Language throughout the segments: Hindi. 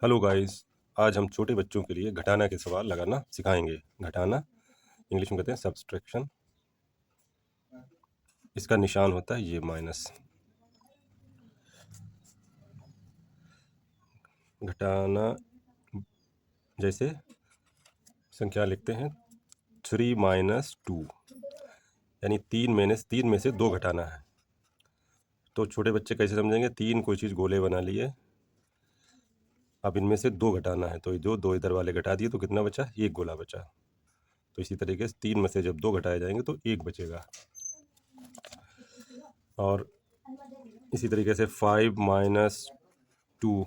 Hello guys. आज हम छोटे बच्चों के लिए घटाना के सवाल लगाना सिखाएंगे। घटाना इंग्लिश में कहते हैं सब्सट्रैक्शन। इसका निशान होता है ये माइनस। घटाना जैसे संख्या लिखते हैं 3 - 2, यानी तीन में से दो घटाना है। तो छोटे बच्चे कैसे समझेंगे? तीन कोई चीज़ गोले बना लिए, अब इनमें से दो घटाना है, तो जो दो इधर वाले घटा दिए तो कितना बचा? एक गोला बचा। तो इसी तरीके से तीन में से जब दो घटाए जाएंगे तो एक बचेगा। और इसी तरीके से 5 - 2,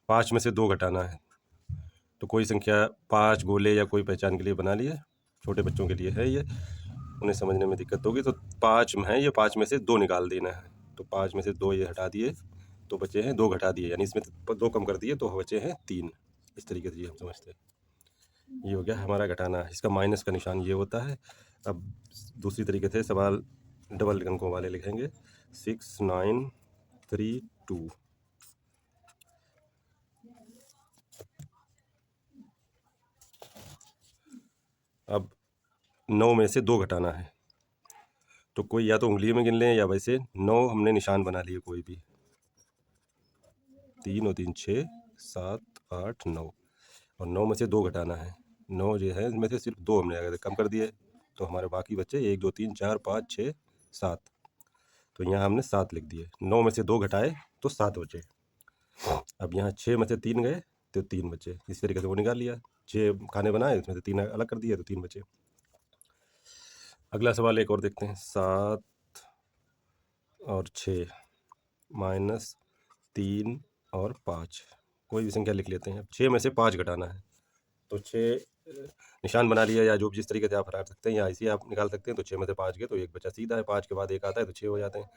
5 में से दो घटाना है, तो कोई संख्या 5 गोले या कोई पहचान के लिए बना लिए। छोटे बच्चों के लिए है ये, उन्हें समझने में दिक्कत होगी। तो 5 में है ये, 5 में से दो निकाल देना है। तो 5 में से दो ये हटा दिए तो बचे हैं दो, घटा दिए यानी इसमें दो कम कर दिए तो बचे हैं 3। इस तरीके से ये हम समझते हैं। ये हो गया हमारा घटाना। इसका माइनस का निशान ये होता है। अब दूसरी तरीके से सवाल डबल अंकों वाले लिखेंगे। 6 9 3 2। अब 9 में से दो घटाना है, तो कोई या तो उंगली में गिन लें या वैसे 9 हमने निशान बना लिए कोई भी। 3 और 3 6 7 8 9, और 9 में से दो घटाना है। 9 जो है इसमें से सिर्फ दो हमने अगर कम कर दिए तो हमारे बाकी बच्चे 1 2 3 4 5 6 7। तो यहाँ हमने 7 लिख दिए। 9 में से दो घटाए तो 7 बचे। अब यहाँ 6 में से 3 गए तो 3 बचे। इस तरीके से वो निकाल लिया। 6 खाने बनाए, इसमें से 3 अलग कर दिए तो 3 बचे। अगला सवाल एक और देखते हैं। 7 और 6 माइनस 3 और 5, कोई भी संख्या लिख लेते हैं। अब 6 में से 5 घटाना है, तो 6 निशान बना लिया, या जो जिस तरीके से आप हटा सकते हैं या इसी आप निकाल सकते हैं। तो 6 में से 5 गए तो एक बचा, सीधा है। 5 के बाद एक आता है तो 6 हो जाते हैं।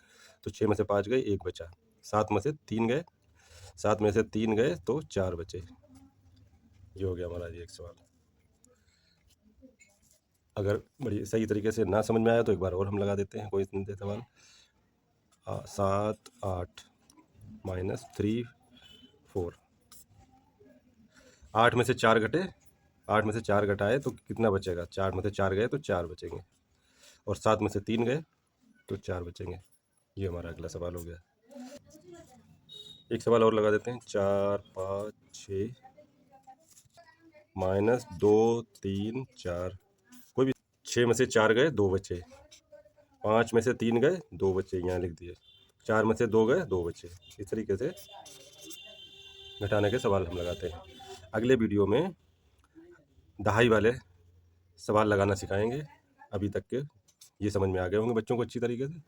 तो 6 में से 5 गए, एक बचा। 7 में से 3 गए, 7 में से 3 गए तो 4 बचे। ये हो गया हमारा ये एक सवाल। अगर बड़ी सही तरीके से ना समझ में आया तो एक बार और हम लगा देते हैं कोई सवाल। 7 8 माइनस 3 4। 8 में से 4 घटे, 8 में से 4 घटाए तो कितना बचेगा? 4 में से 4 गए तो 4 बचेंगे, और 7 में से 3 गए तो 4 बचेंगे। ये हमारा अगला सवाल हो गया। एक सवाल और लगा देते हैं। 4 5 6 माइनस 2 3 4, कोई भी। 6 में से 4 गए, 2 बचे। 5 में से 3 गए, 2 बचे, यहाँ लिख दिए। 4 में से 2 गए, 2 बचे। इस तरीके से घटाने के सवाल हम लगाते हैं। अगले वीडियो में दहाई वाले सवाल लगाना सिखाएंगे। अभी तक के ये समझ में आ गए होंगे बच्चों को अच्छी तरीके से।